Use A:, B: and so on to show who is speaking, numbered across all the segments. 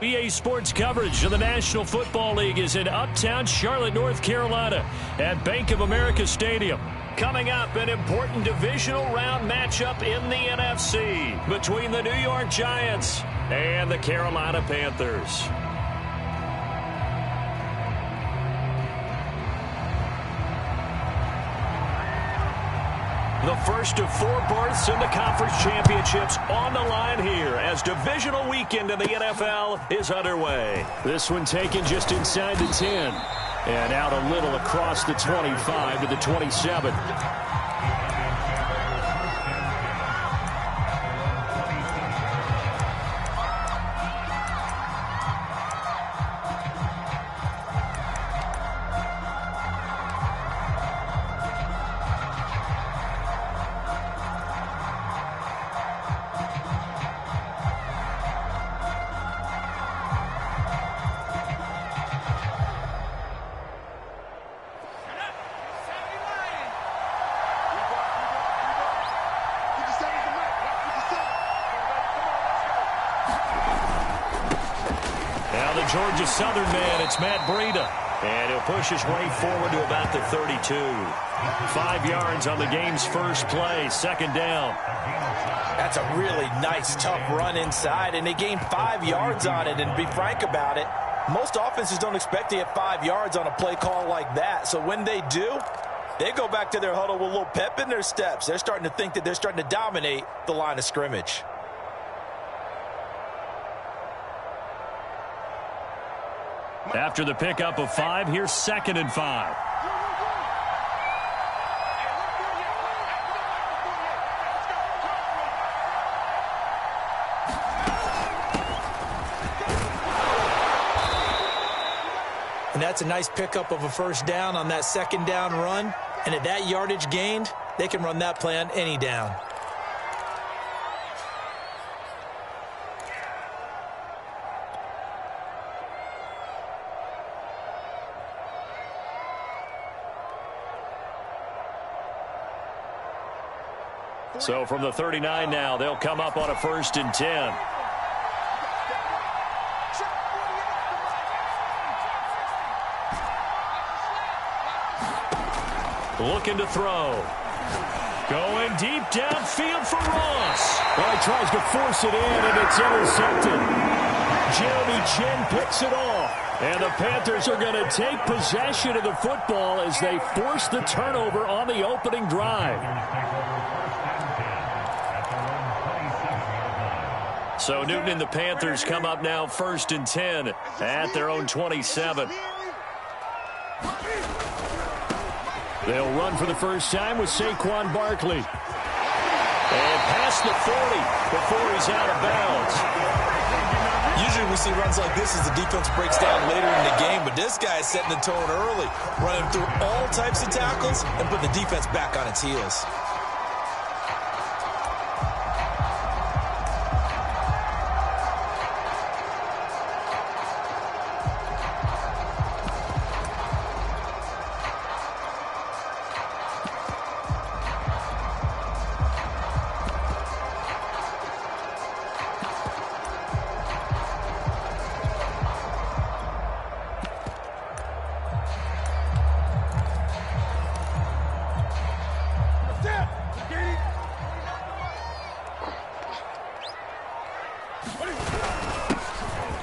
A: EA Sports coverage of the National Football League is in uptown Charlotte, North Carolina at Bank of America Stadium. Coming up, an important divisional round matchup in the NFC between the New York Giants and the Carolina Panthers. The first of 4 berths in the conference championships on the line here as divisional weekend in the NFL is underway. This one taken just inside the 10 and out a little across the 25 to the 27. Georgia Southern man, it's Matt Breida. And he'll push his way forward to about the 32. 5 yards on the game's first play, second down.
B: That's a really nice, tough run inside, and they gained 5 yards on it. And to be frank about it, most offenses don't expect to get 5 yards on a play call like that. So when they do, they go back to their huddle with a little pep in their steps. They're starting to think that they're starting to dominate the line of scrimmage.
A: After the pickup of 5, here's 2nd and 5.
C: And that's a nice pickup of a first down on that second down run. And at that yardage gained, they can run that play on any down.
A: So from the 39 now, they'll come up on a 1st and 10. Looking to throw. Going deep downfield for Ross.
D: Well, he tries to force it in, and it's intercepted. Jeremy Chin picks it off.
A: And the Panthers are going to take possession of the football as they force the turnover on the opening drive. So Newton and the Panthers come up now 1st and 10 at their own 27. They'll run for the first time with Saquon Barkley. And past the 40 before he's out of bounds.
B: Usually we see runs like this as the defense breaks down later in the game, but this guy is setting the tone early, running through all types of tackles and putting the defense back on its heels.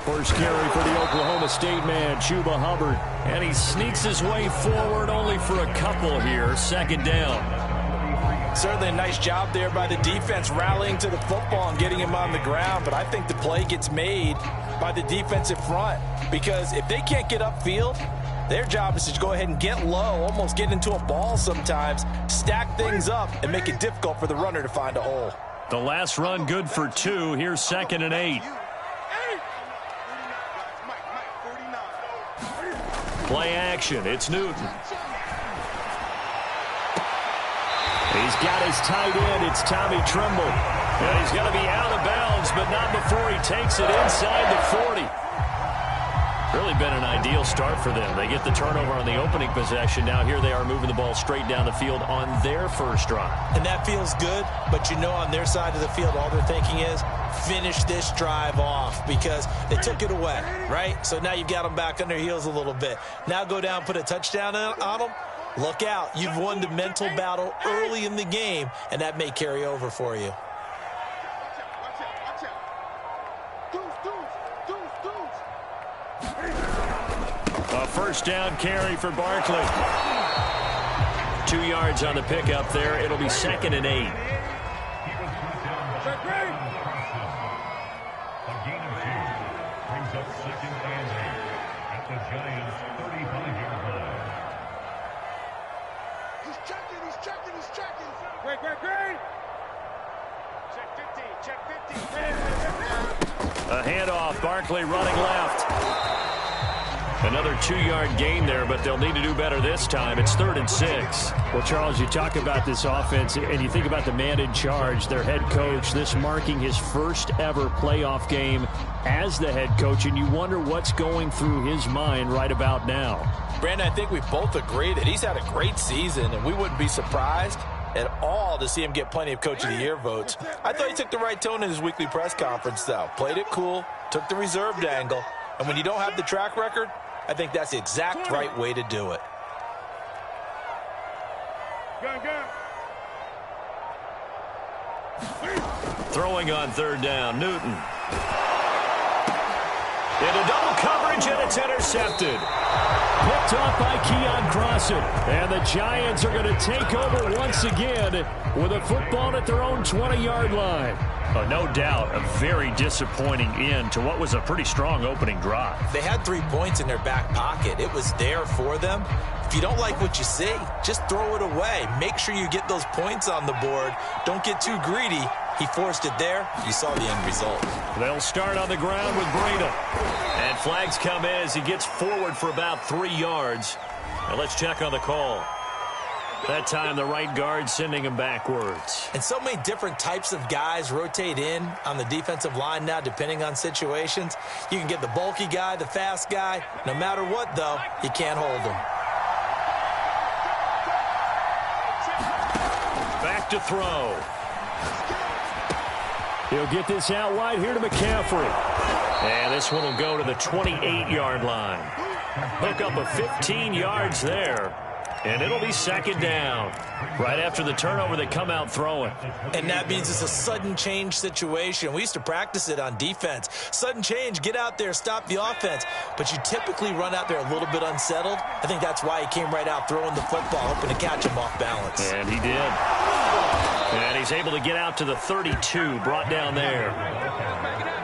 A: First carry for the Oklahoma State man, Chuba Hubbard. And he sneaks his way forward only for a couple here. 2nd down.
B: Certainly a nice job there by the defense rallying to the football and getting him on the ground. But I think the play gets made by the defensive front. Because if they can't get upfield, their job is to go ahead and get low, almost get into a ball sometimes, stack things up, and make it difficult for the runner to find a hole.
A: The last run good for 2. Here's 2nd and 8. Play action. It's Newton. He's got his tight end. It's Tommy Tremble. And he's going to be out of bounds, but not before he takes it inside the 40. Really been an ideal start for them. They get the turnover on the opening possession. Now here they are moving the ball straight down the field on their first drive.
C: And that feels good, but you know on their side of the field all they're thinking is, finish this drive off because they took it away, right? So now you've got them back on their heels a little bit. Now go down, put a touchdown on them. Look out. You've won the mental battle early in the game, and that may carry over for you.
A: A first down carry for Barkley. 2 yards on the pickup there. It'll be 2nd and 8. A handoff, Barkley running left. Another 2-yard gain there, but they'll need to do better this time. It's 3rd and 6.
D: Well, Charles, you talk about this offense, and you think about the man in charge, their head coach, this marking his first ever playoff game as the head coach, and you wonder what's going through his mind right about now.
B: Brandon, I think we both agree that he's had a great season, and we wouldn't be surprised at all to see him get plenty of Coach of the Year votes. I thought he took the right tone in his weekly press conference, though. Played it cool, took the reserved angle, and when you don't have the track record, I think that's the exact right way to do it.
A: Throwing on 3rd down, Newton. Into double coverage, and it's intercepted.
D: Picked off by Keon Crossan. And the Giants are going to take over once again with a football at their own 20-yard line.
A: No doubt, a very disappointing end to what was a pretty strong opening drive.
C: They had 3 points in their back pocket. It was there for them. If you don't like what you see, just throw it away. Make sure you get those points on the board. Don't get too greedy. He forced it there. You saw the end result.
A: They'll start on the ground with Breida. And flags come in as he gets forward for about 3 yards. Now let's check on the call. That time the right guard sending him backwards.
C: And so many different types of guys rotate in on the defensive line now depending on situations. You can get the bulky guy, the fast guy. No matter what, though, you can't hold him.
A: Back to throw.
D: He'll get this out wide here to McCaffrey.
A: And this one will go to the 28-yard line. Hook up of 15 yards there. And it'll be 2nd down. Right after the turnover, they come out throwing.
C: And that means it's a sudden change situation. We used to practice it on defense. Sudden change, get out there, stop the offense. But you typically run out there a little bit unsettled. I think that's why he came right out throwing the football, hoping to catch him off balance.
A: And he did. And he's able to get out to the 32, brought down there.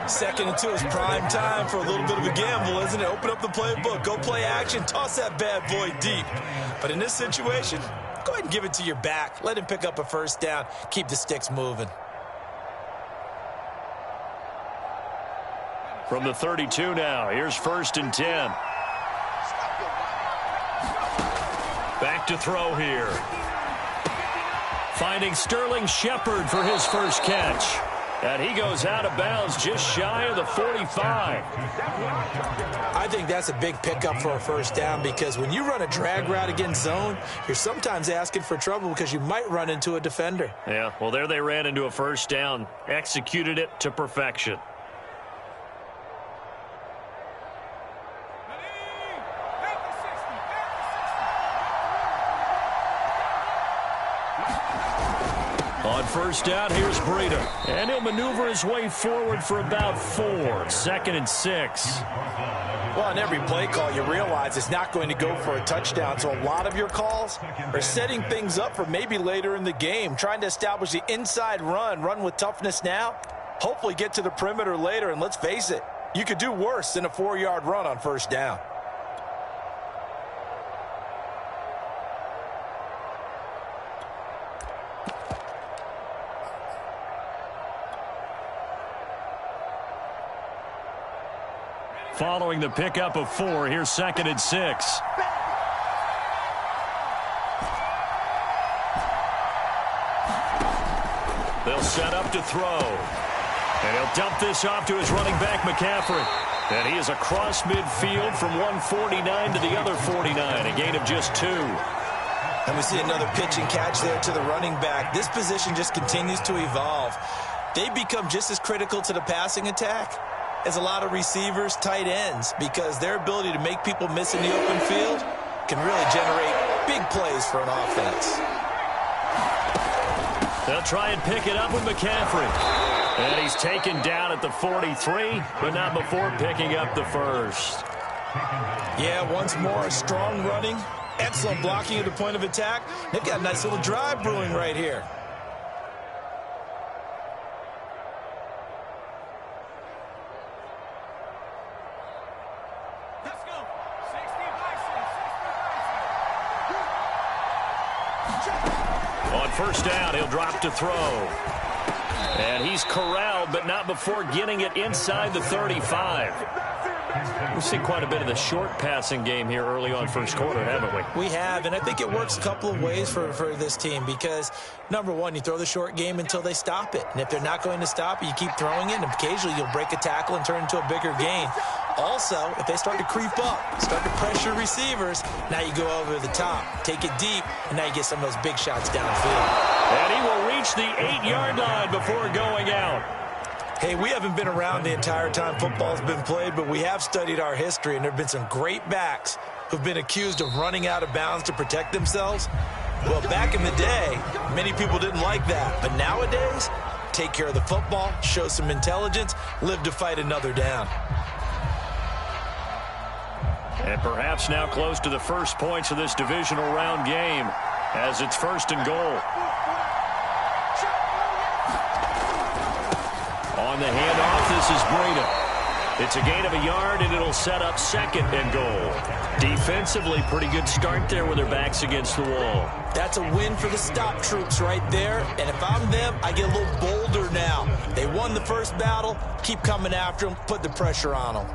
C: 2nd and 2 is prime time for a little bit of a gamble, isn't it? Open up the playbook, go play action, toss that bad boy deep. But in this situation, go ahead and give it to your back. Let him pick up a first down. Keep the sticks moving.
A: From the 32 now, here's 1st and 10. Back to throw here. Finding Sterling Shepard for his first catch. And he goes out of bounds just shy of the 45.
C: I think that's a big pickup for a first down because when you run a drag route against zone, you're sometimes asking for trouble because you might run into a defender.
A: Yeah, well, there they ran into a first down. Executed it to perfection. On first down, here's Breida. And he'll maneuver his way forward for about 4. 2nd and 6.
B: Well, on every play call, you realize it's not going to go for a touchdown. So a lot of your calls are setting things up for maybe later in the game, trying to establish the inside run with toughness now, hopefully get to the perimeter later. And let's face it, you could do worse than a 4-yard run on first down.
A: Following the pickup of 4, here's 2nd and 6. They'll set up to throw. And he'll dump this off to his running back, McCaffrey. And he is across midfield from 149 to the other 49, a gain of just 2.
C: And we see another pitch and catch there to the running back. This position just continues to evolve. they become just as critical to the passing attack as a lot of receivers, tight ends, because their ability to make people miss in the open field can really generate big plays for an offense.
A: They'll try and pick it up with McCaffrey. And he's taken down at the 43, but not before picking up the first.
C: Yeah, once more, strong running, excellent blocking at the point of attack. They've got a nice little drive brewing right here.
E: Let's go. 60
A: On first down, he'll drop to throw. And he's corralled, but not before getting it inside the 35. We've seen quite a bit of the short passing game here early on first quarter, haven't we?
C: We have, and I think it works a couple of ways for this team because, number one, you throw the short game until they stop it. And if they're not going to stop it, you keep throwing it, and occasionally you'll break a tackle and turn it into a bigger gain. Also, if they start to creep up, start to pressure receivers, now you go over the top, take it deep, and now you get some of those big shots downfield.
A: And he will reach the 8-yard line before going out.
C: Hey, we haven't been around the entire time football's been played, but we have studied our history, and there have been some great backs who've been accused of running out of bounds to protect themselves. Well, back in the day, many people didn't like that. But nowadays, take care of the football, show some intelligence, live to fight another down.
A: And perhaps now close to the first points of this divisional round game as it's 1st and goal. On the handoff, this is Breda. It's a gain of a yard, and it'll set up 2nd and goal. Defensively, pretty good start there with their backs against the wall.
C: That's a win for the stop troops right there. And if I'm them, I get a little bolder now. They won the first battle. Keep coming after them. Put the pressure on them.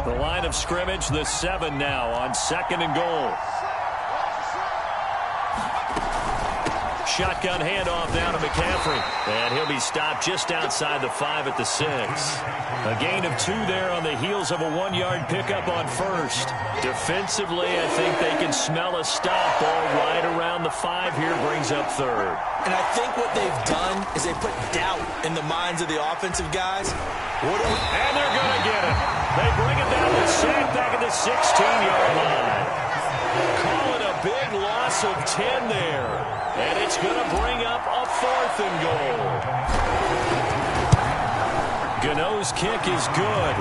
A: The line of scrimmage, the 7 now on 2nd and goal. Shotgun handoff down to McCaffrey. And he'll be stopped just outside the 5 at the 6. A gain of 2 there on the heels of a 1-yard pickup on first. Defensively, I think they can smell a stop. Ball right around the 5 here, brings up 3rd.
C: And I think what they've done is they put doubt in the minds of the offensive guys.
A: And they're going to get it. They bring it down to sack back at the 16-yard line. Call it a big loss of 10 there. And it's going to bring up a 4th and goal. Gano's kick is good.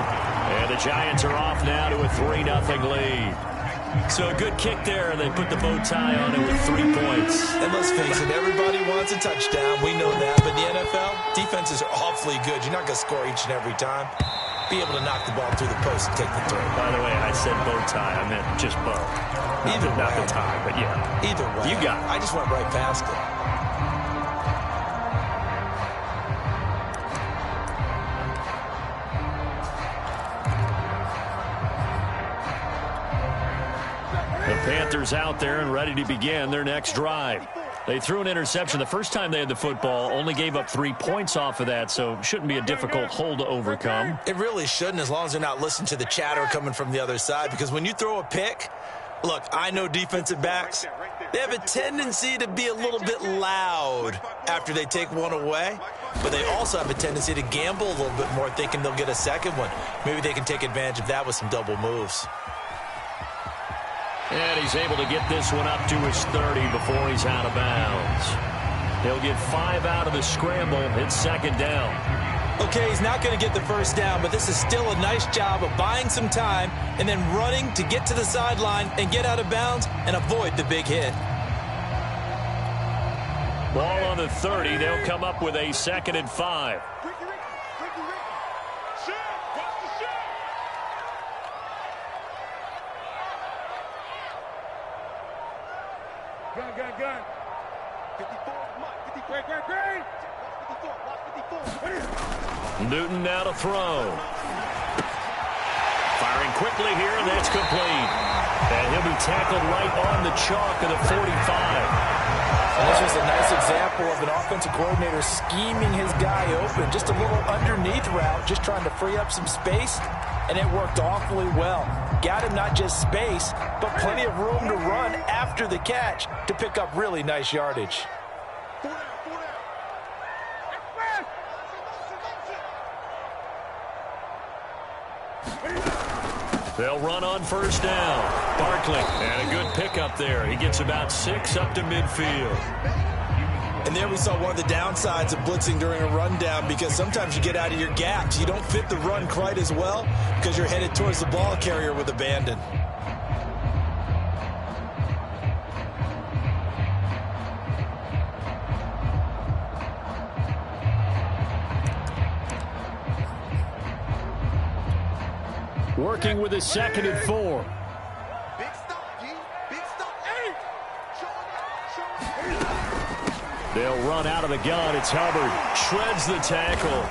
A: And the Giants are off now to a 3-0 lead. So a good kick there, and they put the bow tie on it with 3 points.
C: And let's face it, everybody wants a touchdown. We know that. But in the NFL, defenses are awfully good. You're not going to score each and every time. Be able to knock the ball through the post and take the throw.
A: By the way, I said bow tie. I meant just bow.
C: Either
A: not
C: way.
A: the tie, but yeah.
C: Either way.
A: You got it.
C: I just went right past it.
A: The Panthers out there and ready to begin their next drive. They threw an interception the first time they had the football, only gave up 3 points off of that, so shouldn't be a difficult hole to overcome.
C: It really shouldn't, as long as they're not listening to the chatter coming from the other side, because when you throw a pick, look, I know defensive backs, they have a tendency to be a little bit loud after they take one away, but they also have a tendency to gamble a little bit more, thinking they'll get a second one. Maybe they can take advantage of that with some double moves.
A: And he's able to get this one up to his 30 before he's out of bounds. He'll get 5 out of the scramble. It's 2nd down.
C: Okay, he's not going to get the first down, but this is still a nice job of buying some time and then running to get to the sideline and get out of bounds and avoid the big hit.
A: Ball on the 30. They'll come up with a 2nd and 5.
E: Gun. 54, green.
A: Newton now to throw. Firing quickly here, and that's complete. And he'll be tackled right on the chalk of the 45.
C: And this was a nice example of an offensive coordinator scheming his guy open. Just a little underneath route, just trying to free up some space, and it worked awfully well. Got him not just space, but plenty of room to run after the catch to pick up really nice yardage.
D: They'll run on first down. Barkley, and a good pickup there. He gets about 6 up to midfield.
C: And there we saw one of the downsides of blitzing during a rundown, because sometimes you get out of your gaps. You don't fit the run quite as well because you're headed towards the ball carrier with abandon.
D: Working with a 2nd and 4.
E: Big stop, G. Big stop. Hey!
D: They'll run out of the gun. It's Hubbard. Shreds the tackle.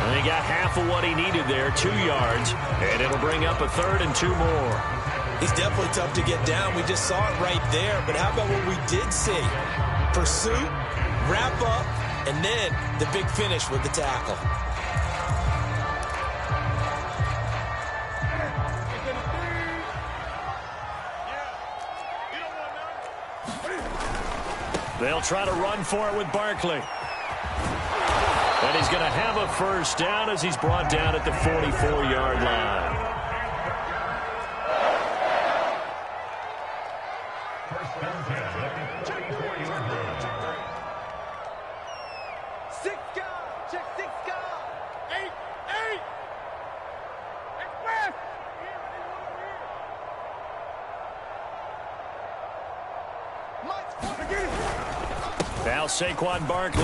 D: And he got half of what he needed there, 2 yards. And it'll bring up a 3rd and 2 more.
C: He's definitely tough to get down. We just saw it right there. But how about what we did see? Pursuit, wrap up, and then the big finish with the tackle.
D: They'll try to run for it with Barkley. And he's going to have a first down as he's brought down at the 44-yard line. Now Saquon Barkley.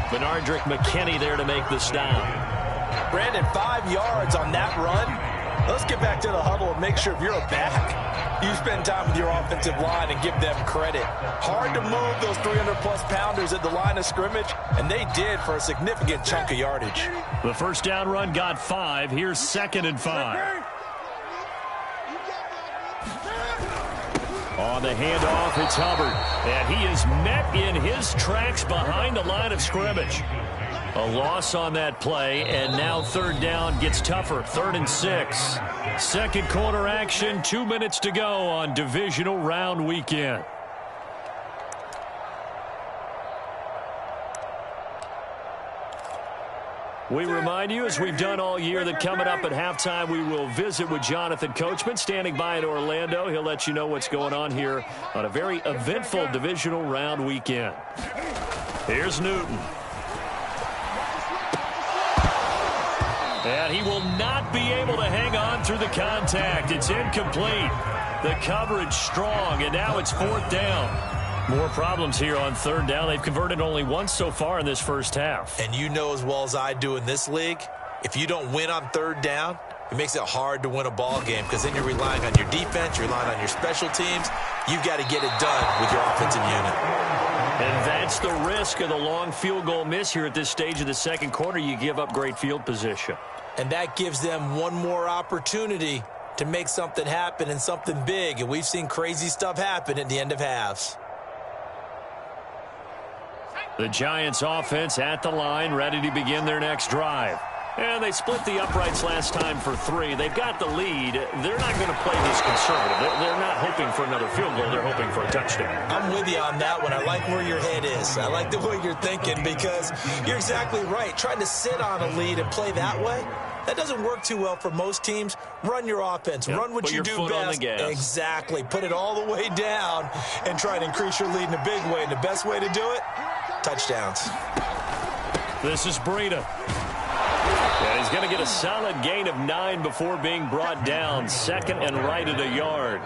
D: Benardrick McKinney there to make the stop.
C: Brandon, 5 yards on that run. Let's get back to the huddle and make sure if you're a back, you spend time with your offensive line and give them credit. Hard to move those 300-plus pounders at the line of scrimmage, and they did for a significant chunk of yardage.
D: The first down run got 5. Here's 2nd and 5. On the handoff, it's Hubbard. And he is met in his tracks behind the line of scrimmage. A loss on that play, and now 3rd down gets tougher. 3rd and 6. Second quarter action, 2 minutes to go on Divisional Round weekend. We remind you, as we've done all year, that coming up at halftime, we will visit with Jonathan Coachman, standing by in Orlando. He'll let you know what's going on here on a very eventful Divisional Round weekend. Here's Newton. And he will not be able to hang on through the contact. It's incomplete. The coverage strong, and now it's 4th down. More problems here on 3rd down. They've converted only once so far in this first half.
C: And you know as well as I do in this league, if you don't win on 3rd down, it makes it hard to win a ball game, because then you're relying on your defense, you're relying on your special teams. You've got to get it done with your offensive unit.
D: And that's the risk of the long field goal miss here at this stage of the second quarter. You give up great field position.
C: And that gives them one more opportunity to make something happen, and something big. And we've seen crazy stuff happen at the end of halves.
D: The Giants offense at the line, ready to begin their next drive. And they split the uprights last time for 3. They've got the lead. They're not going to play this conservative. They're not hoping for another field goal. They're hoping for a touchdown.
C: I'm with you on that one. I like where your head is. I like the way you're thinking, because you're exactly right. Trying to sit on a lead and play that way, that doesn't work too well for most teams. Run your offense. Yep. Run what you do best. Exactly. Put it all the way down and try to increase your lead in a big way. And the best way to do it, touchdowns.
D: This is Breida. And he's going to get a solid gain of 9 before being brought down. 2nd and right at a yard.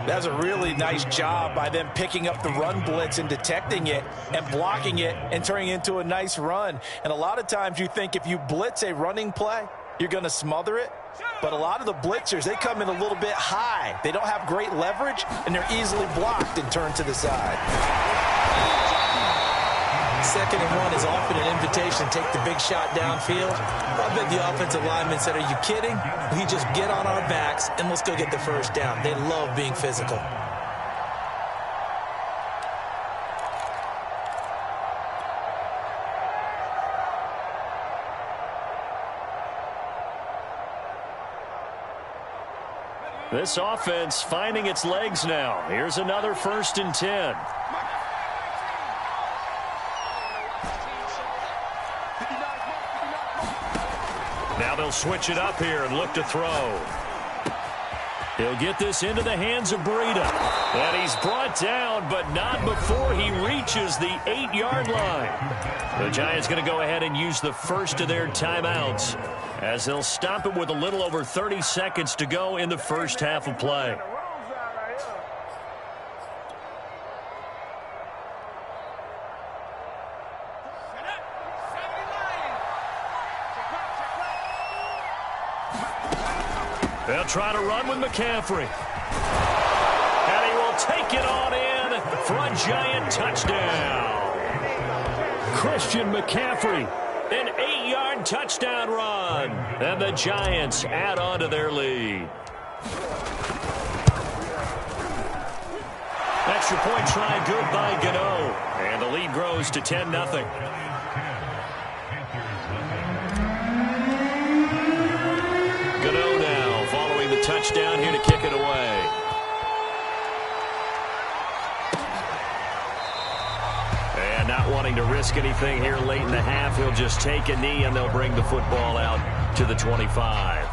B: That's a really nice job by them picking up the run blitz and detecting it and blocking it and turning it into a nice run. And a lot of times you think if you blitz a running play, you're going to smother it. But a lot of the blitzers, they come in a little bit high. They don't have great leverage, and they're easily blocked and turned to the side.
C: 2nd and 1 is often an invitation to take the big shot downfield. I bet the offensive lineman said, are you kidding? We just get on our backs and let's go get the first down. They love being physical.
D: This offense finding its legs now. Here's another 1st and 10.
A: Now they'll switch it up here and look to throw. He'll get this into the hands of Breida. And he's brought down, but not before he reaches the 8-yard line. The Giants going to go ahead and use the first of their timeouts as they'll stop it with a little over 30 seconds to go in the first half of play. They'll try to run with McCaffrey. And he will take it on in for a Giant touchdown.
D: Christian McCaffrey.
A: An 8-yard touchdown run. And the Giants add on to their lead. Extra point try good by Gano. And the lead grows to 10-0. Touchdown here to kick it away. And not wanting to risk anything here late in the half, he'll just take a knee and they'll bring the football out to the 25.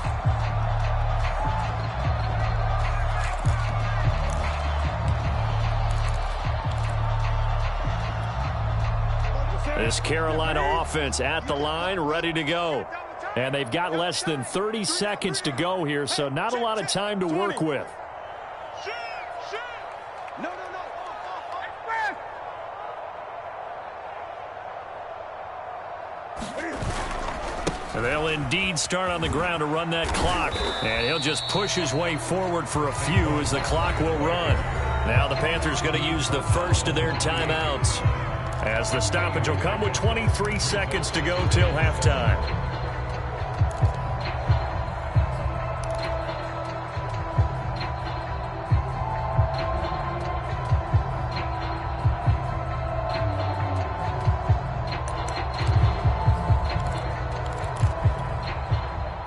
A: This Carolina offense at the line, ready to go. And they've got less than 30 seconds to go here, so not a lot of time to work with. They'll indeed start on the ground to run that clock. And he'll just push his way forward for a few as the clock will run. Now the Panthers going to use the first of their timeouts, as the stoppage will come with 23 seconds to go till halftime.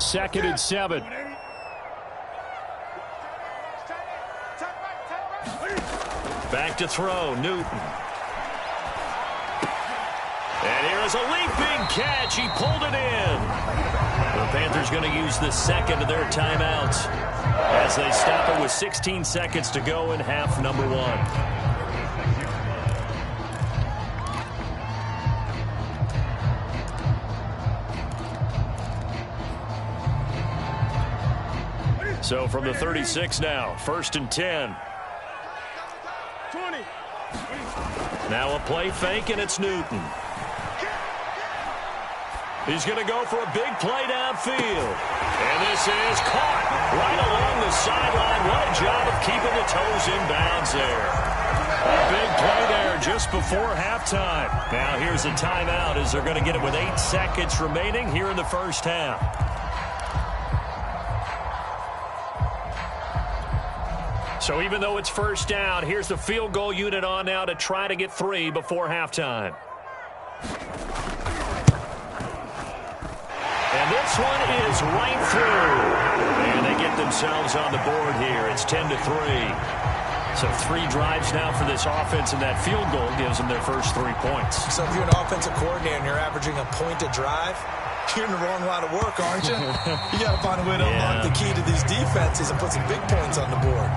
D: Second and 7.
A: Back to throw, Newton. And here is a leaping catch. He pulled it in. The Panthers going to use the second of their timeouts as they stop it with 16 seconds to go in half number 1. So from the 36 now, 1st and 10.
E: 20.
A: Now a play fake, and it's Newton. He's going to go for a big play downfield. And this is caught right along the sideline. What a job of keeping the toes in bounds there. A big play there just before halftime. Now here's a timeout as they're going to get it with 8 seconds remaining here in the first half. So even though it's first down, here's the field goal unit on now to try to get 3 before halftime. And this one is right through. And they get themselves on the board here. It's 10-3. So 3 drives now for this offense, and that field goal gives them their first 3 points.
C: So if you're an offensive coordinator and you're averaging a point a drive, you're in the wrong line of work, aren't you? You got to find a way to unlock the key to these defenses and put some big points on the board.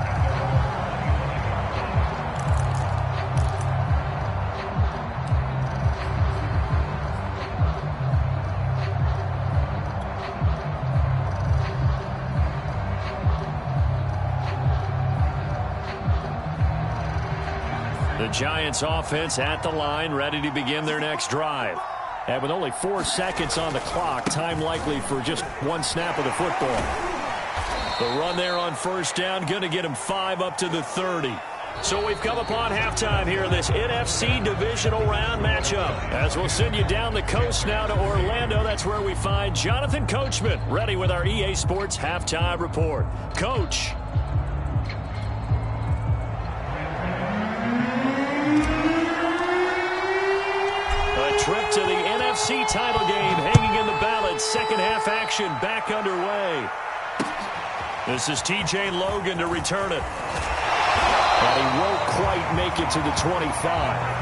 A: The Giants offense at the line, ready to begin their next drive.
D: And with only 4 seconds on the clock, time likely for just 1 snap of the football.
A: The run there on first down, going to get him 5 up to the 30. So we've come upon halftime here in this NFC Divisional Round matchup. As we'll send you down the coast now to Orlando, that's where we find Jonathan Coachman, ready with our EA Sports Halftime Report. Coach. Trip to the NFC title game hanging in the balance. Second half action back underway. This is TJ Logan to return it.
D: And he won't quite make it to the 25.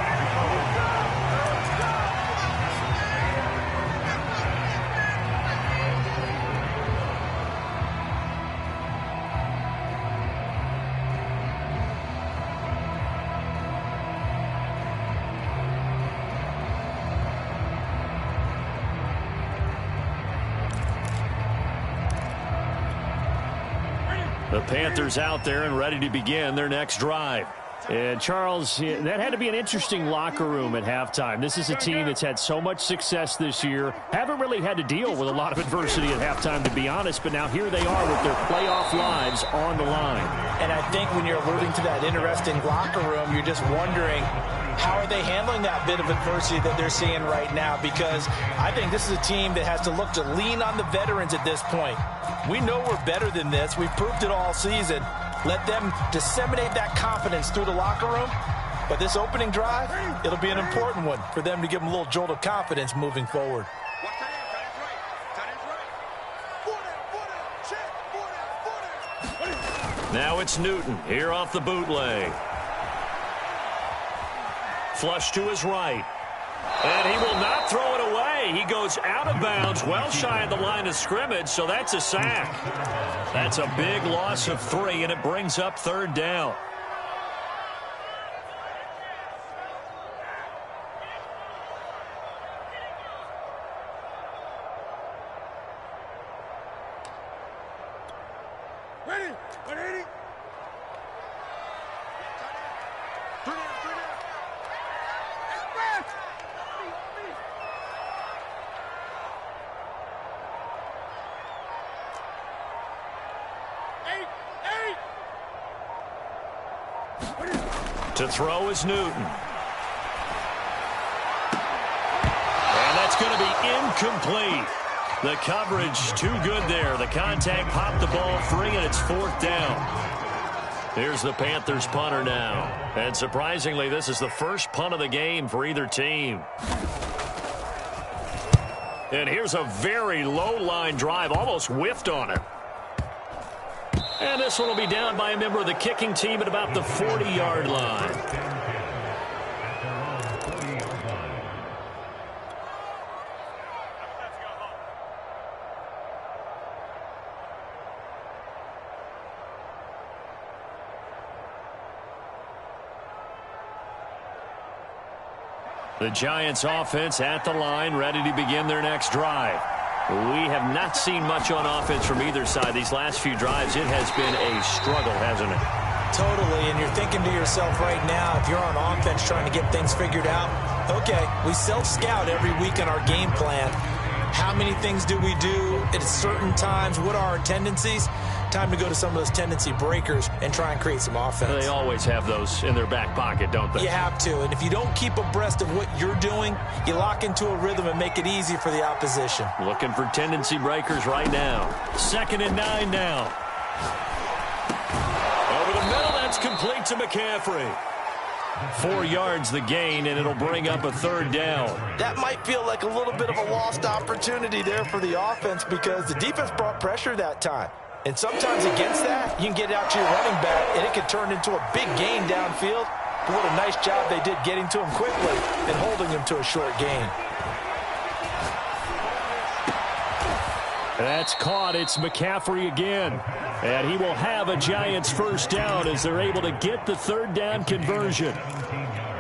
D: The Panthers out there and ready to begin their next drive. And, Charles, that had to be an interesting locker room at halftime. This is a team that's had so much success this year. Haven't really had to deal with a lot of adversity at halftime, to be honest. But now here they are with their playoff lives on the line.
B: And I think when you're alluding to that interesting locker room, you're just wondering, how are they handling that bit of adversity that they're seeing right now? Because I think this is a team that has to look to lean on the veterans at this point. We know we're better than this. We've proved it all season. Let them disseminate that confidence through the locker room. But this opening drive, it'll be an important one for them to give them a little jolt of confidence moving forward.
A: Now it's Newton here off the bootleg. Flush to his right. And he will not throw it away. He goes out of bounds, well shy of the line of scrimmage, so that's a sack. That's a big loss of 3, and it brings up 3rd down.
E: Ready? Ready?
A: To throw is Newton. And that's going to be incomplete. The coverage too good there. The contact popped the ball free, and it's 4th down. Here's the Panthers punter now. And surprisingly, this is the first punt of the game for either team. And here's a very low-line drive, almost whiffed on it. And this one will be down by a member of the kicking team at about the 40-yard line. The Giants offense at the line, ready to begin their next drive. We have not seen much on offense from either side. These last few drives, it has been a struggle, hasn't it?
B: Totally, and you're thinking to yourself right now, if you're on offense trying to get things figured out, okay, we self-scout every week in our game plan. How many things do we do at certain times? What are our tendencies? Time to go to some of those tendency breakers and try and create some offense.
A: They always have those in their back pocket, don't they?
B: You have to, and if you don't keep abreast of what you're doing, you lock into a rhythm and make it easy for the opposition.
A: Looking for tendency breakers right now. 2nd and 9 now. Over the middle, that's complete to McCaffrey. 4 yards the gain, and it'll bring up a 3rd down.
B: That might feel like a little bit of a lost opportunity there for the offense because the defense brought pressure that time. And sometimes against that, you can get out to your running back, and it can turn into a big gain downfield. But what a nice job they did getting to him quickly and holding him to a short gain.
D: That's caught. It's McCaffrey again. And he will have a Giants 1st down as they're able to get the 3rd down conversion.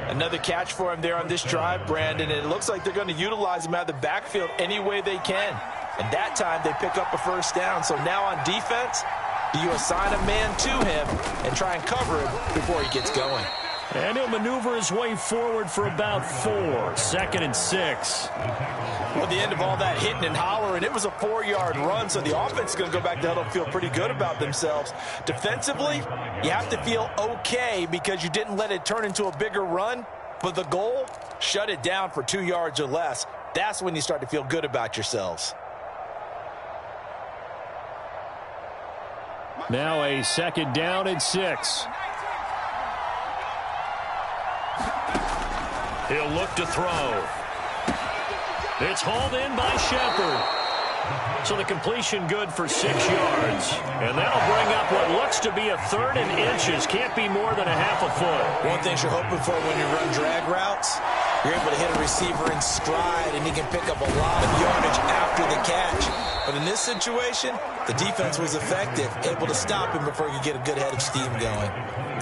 B: Another catch for him there on this drive, Brandon. And it looks like they're going to utilize him out of the backfield any way they can. And that time they pick up a 1st down. So now on defense, do you assign a man to him and try and cover him before he gets going?
D: And he'll maneuver his way forward for about 4. 2nd and 6.
B: Well, at the end of all that hitting and hollering, it was a 4-yard run, so the offense is going to go back to huddle and feel pretty good about themselves. Defensively, you have to feel okay because you didn't let it turn into a bigger run, but the goal, shut it down for 2 yards or less. That's when you start to feel good about yourselves.
D: Now a 2nd down and 6.
A: He'll look to throw. It's hauled in by Shepard. So the completion good for 6 yards. And that'll bring up what looks to be a 3rd and inches. Can't be more than a half a foot.
B: One thing you're hoping for when you run drag routes, you're able to hit a receiver in stride, and he can pick up a lot of yardage after the catch. But in this situation, the defense was effective, able to stop him before he could get a good head of steam going.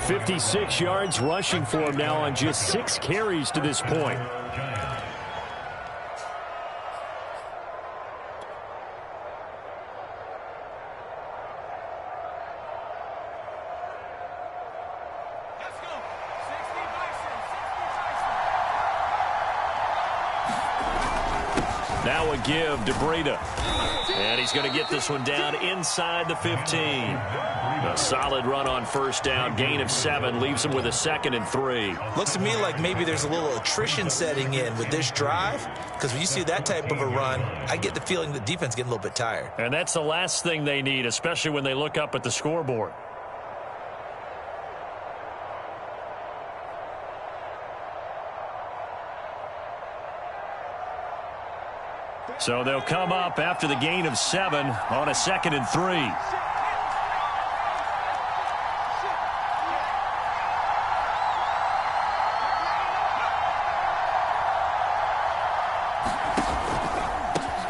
D: 56 yards rushing for him now on just 6 carries to this point.
A: Now a give to Breida. And he's going to get this one down inside the 15. A solid run on first down. Gain of 7 leaves him with a 2nd and 3.
C: Looks to me like maybe there's a little attrition setting in with this drive, because when you see that type of a run, I get the feeling the defense getting a little bit tired.
D: And that's the last thing they need, especially when they look up at the scoreboard. So they'll come up after the gain of 7 on a 2nd and 3.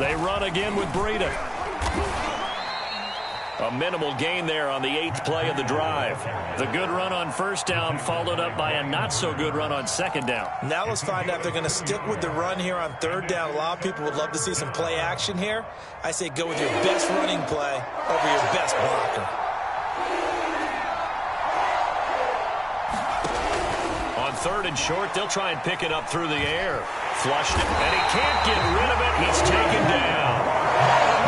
D: They run again with Breida. A minimal gain there on the 8th play of the drive. The good run on first down followed up by a not-so-good run on 2nd down.
C: Now let's find out if they're going to stick with the run here on 3rd down. A lot of people would love to see some play action here. I say go with your best running play over your best blocker.
A: On 3rd and short, they'll try and pick it up through the air. Flushed it, and he can't get rid of it. He's taken down.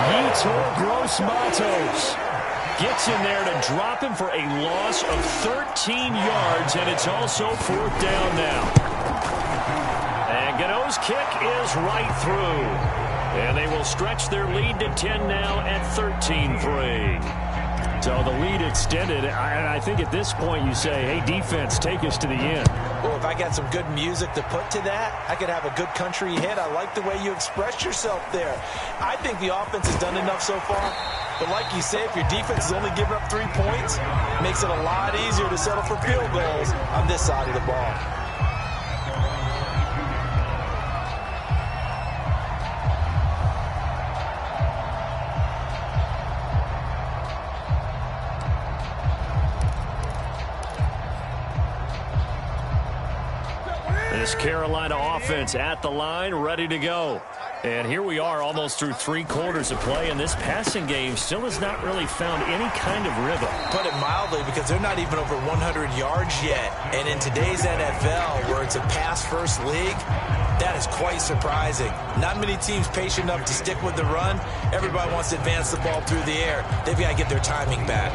D: Yetur Gross-Matos gets in there to drop him for a loss of 13 yards, and it's also 4th down now. And Gano's kick is right through. And they will stretch their lead to 10 now at 13-3. So the lead extended. I think at this point you say, hey, defense, take us to the end.
C: Well, if I got some good music to put to that, I could have a good country hit. I like the way you expressed yourself there. I think the offense has done enough so far. But like you say, if your defense is only giving up 3 points, it makes it a lot easier to settle for field goals on this side of the ball.
D: This Carolina offense at the line, ready to go. And here we are almost through 3 quarters of play, and this passing game still has not really found any kind of rhythm.
C: Put it mildly, because they're not even over 100 yards yet. And in today's NFL, where it's a pass-first league, that is quite surprising. Not many teams patient enough to stick with the run. Everybody wants to advance the ball through the air. They've got to get their timing back.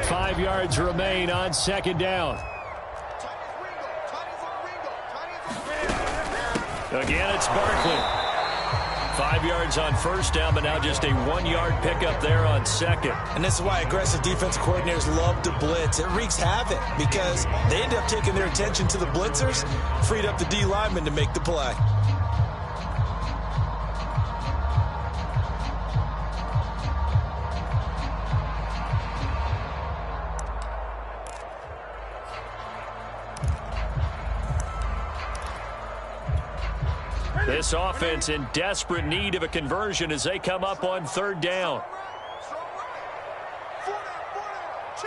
D: 5 yards remain on 2nd down. Again, it's Barkley. 5 yards on first down, but now just a 1-yard pickup there on 2nd.
C: And this is why aggressive defense coordinators love to blitz. It wreaks havoc because they end up taking their attention to the blitzers, freed up the D lineman to make the play.
D: This offense in desperate need of a conversion as they come up on 3rd down.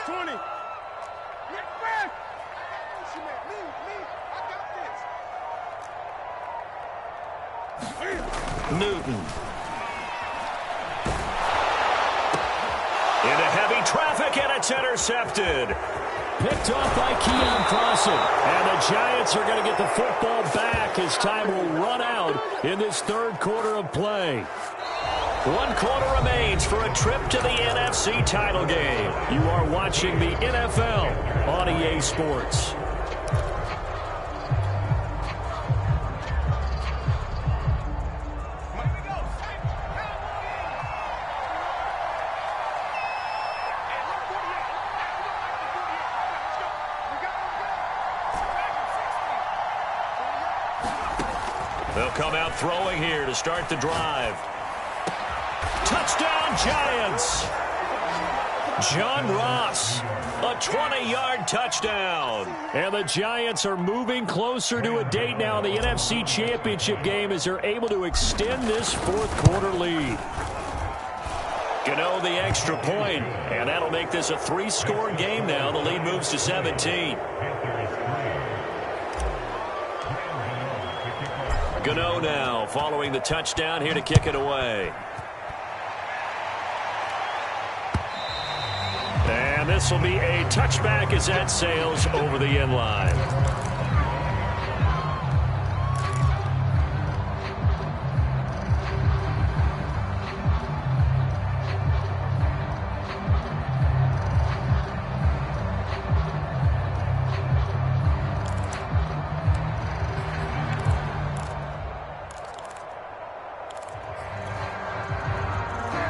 E: 20.
D: Newton. Into heavy traffic, and it's intercepted. Picked off by Keon Crossen. And the Giants are going to get the football back as time will run out in this 3rd quarter of play. 1 quarter remains for a trip to the NFC title game. You are watching the NFL on EA Sports. They'll come out throwing here to start the drive. Touchdown, Giants! John Ross, a 20-yard touchdown. And the Giants are moving closer to a date now in the NFC Championship game as they're able to extend this 4th quarter lead. Gano the extra point, and that'll make this a 3-score game now. The lead moves to 17. Gano now following the touchdown here to kick it away. And this will be a touchback as that sails over the end line.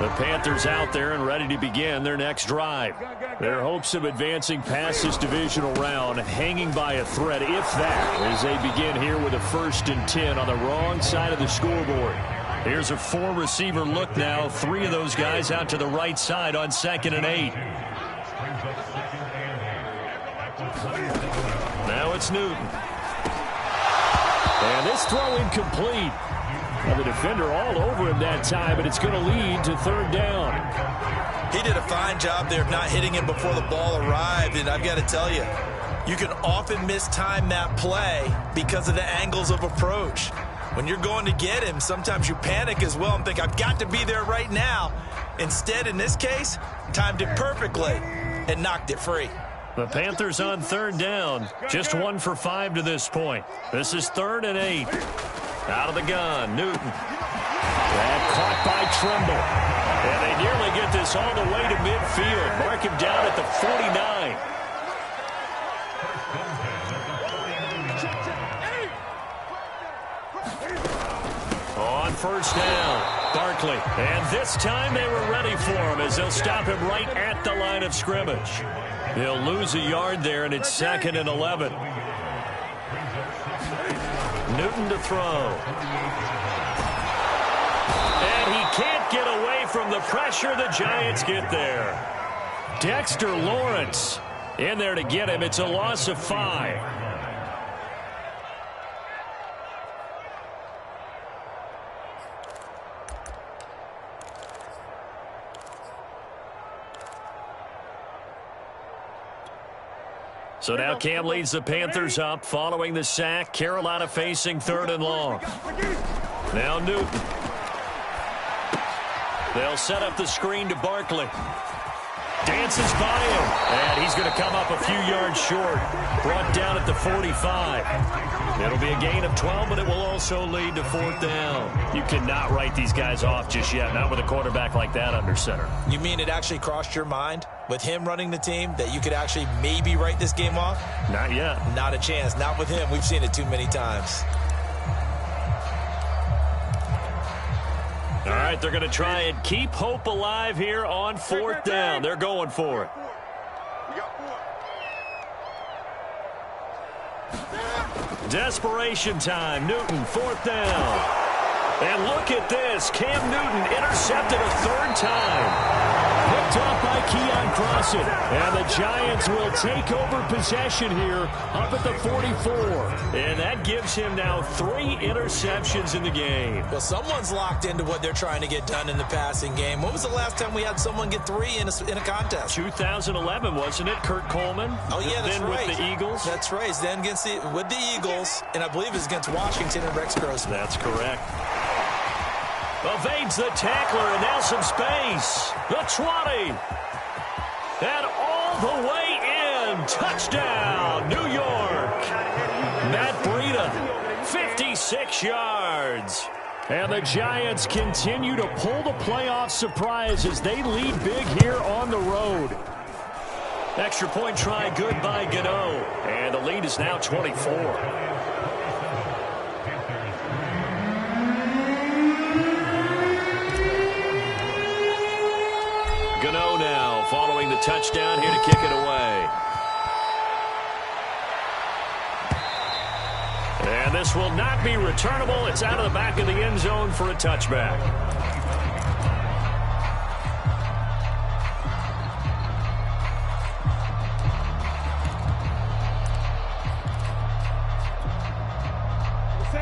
D: The Panthers out there and ready to begin their next drive. Their hopes of advancing past this divisional round hanging by a thread, if that, as they begin here with a 1st and 10 on the wrong side of the scoreboard. Here's a 4-receiver look now. 3 of those guys out to the right side on 2nd and 8. Now it's Newton. And this throw incomplete. Now the defender all over him that time, but it's going to lead to 3rd down.
C: He did a fine job there of not hitting him before the ball arrived, and I've got to tell you, you can often mistime that play because of the angles of approach. When you're going to get him, sometimes you panic as well and think, I've got to be there right now. Instead, in this case, timed it perfectly and knocked it free.
D: The Panthers on 3rd down. Just 1 for 5 to this point. This is 3rd and 8. Out of the gun, Newton. And caught by Trimble. And they nearly get this all the way to midfield. Mark him down at the 49. On 1st down, Barkley. And this time they were ready for him as they'll stop him right at the line of scrimmage. They'll lose a yard there, and it's 2nd and 11. Newton to throw. And he can't get away from the pressure. The Giants get there. Dexter Lawrence in there to get him. It's a loss of 5. So now Cam leads the Panthers up following the sack. Carolina facing 3rd and long. Now Newton. They'll set up the screen to Barkley. Dances by him. And he's going to come up a few yards short. Brought down at the 45. It'll be a gain of 12, but it will also lead to 4th down. You cannot write these guys off just yet, not with a quarterback like that under center.
C: You mean it actually crossed your mind with him running the team that you could actually maybe write this game off?
D: Not yet.
C: Not a chance. Not with him. We've seen it too many times.
D: All right, they're going to try and keep hope alive here on 4th down. They're going for it. Desperation time. Newton, 4th down. And look at this. Cam Newton intercepted a 3rd time. Picked off by Keon Crossan. And the Giants will take over possession here up at the 44. And that gives him now 3 interceptions in the game.
C: Well, someone's locked into what they're trying to get done in the passing game. When was the last time we had someone get 3 in a contest?
D: 2011, wasn't it? Kurt Coleman.
C: Oh, yeah, that's
D: then
C: right.
D: With the Eagles.
C: That's right. Then with the Eagles, and I believe it's against Washington and Rex Grossman.
D: That's correct. Evades the tackler, and now some space. The 20. And all the way in. Touchdown, New York. Matt Breida, 56 yards. And the Giants continue to pull the playoff surprise as they lead big here on the road. Extra point try good by Gano. And the lead is now 24. Gano now following the touchdown here to kick it away. And this will not be returnable. It's out of the back of the end zone for a touchback.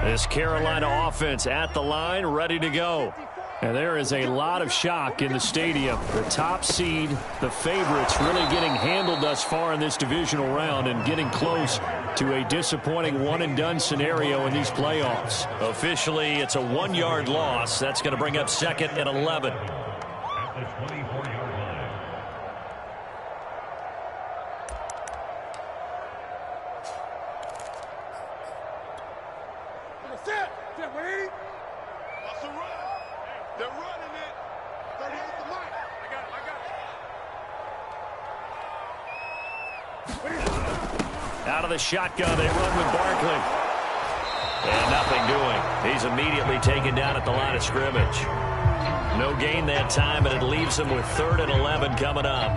D: This Carolina offense at the line, ready to go. And there is a lot of shock in the stadium. The top seed, the favorites, really getting handled thus far in this divisional round and getting close to a disappointing one-and-done scenario in these playoffs. Officially, it's a 1-yard loss. That's going to bring up 2nd and 11. Out of the shotgun, they run with Barkley. And nothing doing. He's immediately taken down at the line of scrimmage.
A: No gain that time, and it leaves them with 3rd and 11 coming up.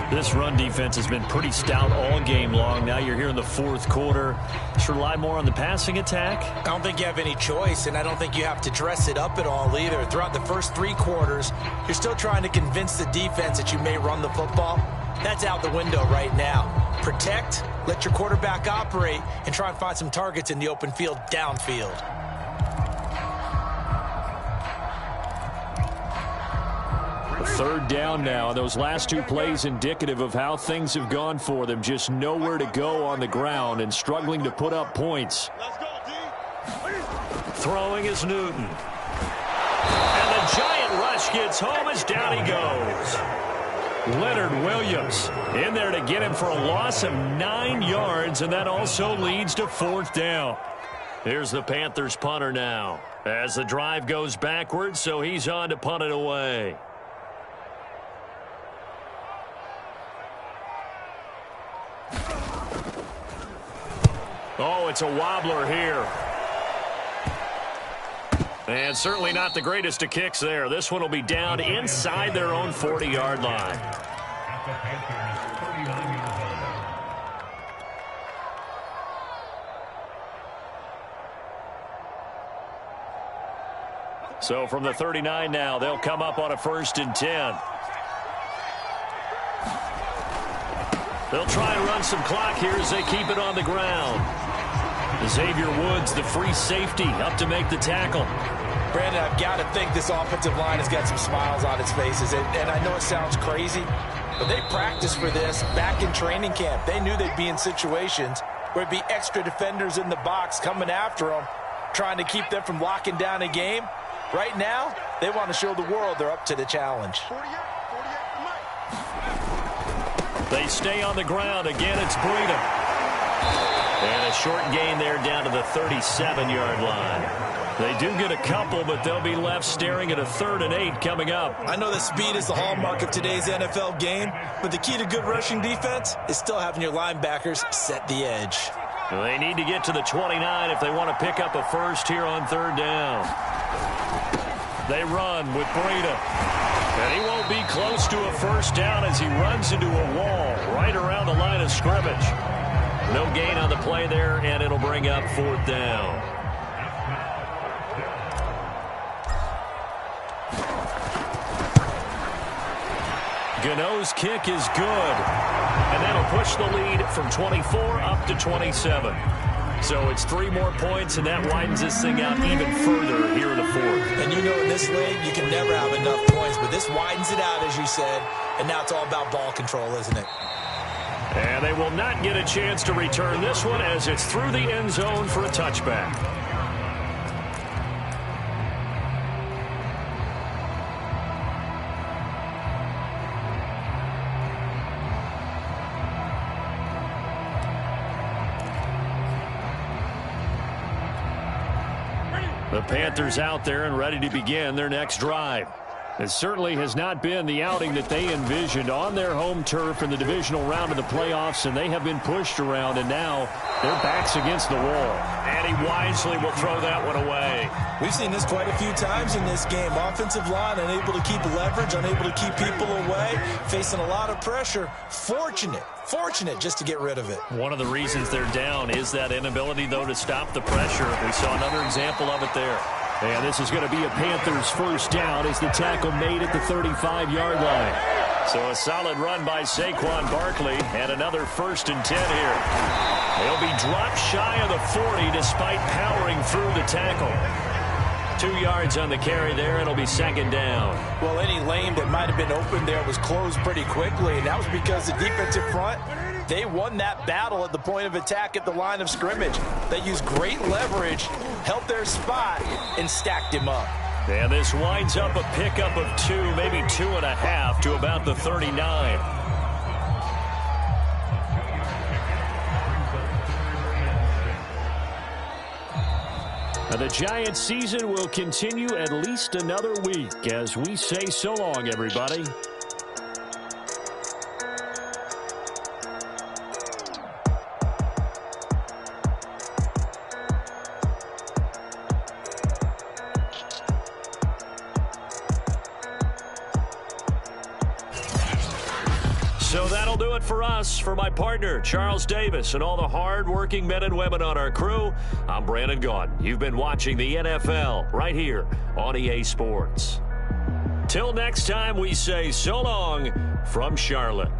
A: This run defense has been pretty stout all game long. Now you're here in the 4th quarter. Should rely more on the passing attack?
C: I don't think you have any choice, and I don't think you have to dress it up at all either. Throughout the first 3 quarters, you're still trying to convince the defense that you may run the football. That's out the window right now. Protect, let your quarterback operate, and try and find some targets in the open field downfield.
D: Third down now. Those last 2 plays indicative of how things have gone for them. Just nowhere to go on the ground and struggling to put up points.
A: Throwing is Newton. And the giant rush gets home as down he goes.
D: Leonard Williams in there to get him for a loss of 9 yards, and that also leads to 4th down.
A: Here's the Panthers punter now as the drive goes backwards, so he's on to punt it away. Oh, it's a wobbler here. And certainly not the greatest of kicks there. This one will be down inside their own 40-yard line. So from the 39 now, they'll come up on a 1st and 10. They'll try and run some clock here as they keep it on the ground. Xavier Woods, the free safety, up to make the tackle.
B: Brandon, I've got to think this offensive line has got some smiles on its faces. And I know it sounds crazy, but they practiced for this back in training camp. They knew they'd be in situations where it'd be extra defenders in the box coming after them, trying to keep them from locking down a game. Right now, they want to show the world they're up to the challenge.
A: They stay on the ground. Again, it's Breida. And a short gain there down to the 37-yard line. They do get a couple, but they'll be left staring at a 3rd and 8 coming up.
C: I know that speed is the hallmark of today's NFL game, but the key to good rushing defense is still having your linebackers set the edge.
A: They need to get to the 29 if they want to pick up a first here on 3rd down. They run with Breida. And he won't be close to a first down as he runs into a wall right around the line of scrimmage. No gain on the play there, and it'll bring up 4th down. Gano's kick is good. And that'll push the lead from 24 up to 27. So it's 3 more points, and that widens this thing out even further here in the 4th.
C: And you know in this league, you can never have enough points, but this widens it out, as you said, and now it's all about ball control, isn't it?
A: And they will not get a chance to return this one as it's through the end zone for a touchback. The Panthers out there and ready to begin their next drive. It certainly has not been the outing that they envisioned on their home turf in the divisional round of the playoffs, and they have been pushed around, and now their backs against the wall. And he wisely will throw that one away.
C: We've seen this quite a few times in this game. Offensive line unable to keep leverage, unable to keep people away, facing a lot of pressure. Fortunate just to get rid of it.
A: One of the reasons they're down is that inability, though, to stop the pressure. We saw another example of it there.
D: And this is going to be a Panthers first down as the tackle made at the 35-yard line.
A: So a solid run by Saquon Barkley and another 1st and 10 here. They'll be dropped shy of the 40 despite powering through the tackle. 2 yards on the carry there. It'll be 2nd down.
B: Well, any lane that might have been open there was closed pretty quickly, and that was because the defensive front, they won that battle at the point of attack at the line of scrimmage. They used great leverage, held their spot, and stacked him up.
A: And this winds up a pickup of 2, maybe 2.5 to about the 39.
D: Now the Giants season will continue at least another week as we say so long, everybody.
A: That'll do it for us. For my partner, Charles Davis, and all the hard-working men and women on our crew, I'm Brandon Gaudin. You've been watching the NFL right here on EA Sports. Till next time, we say so long from Charlotte.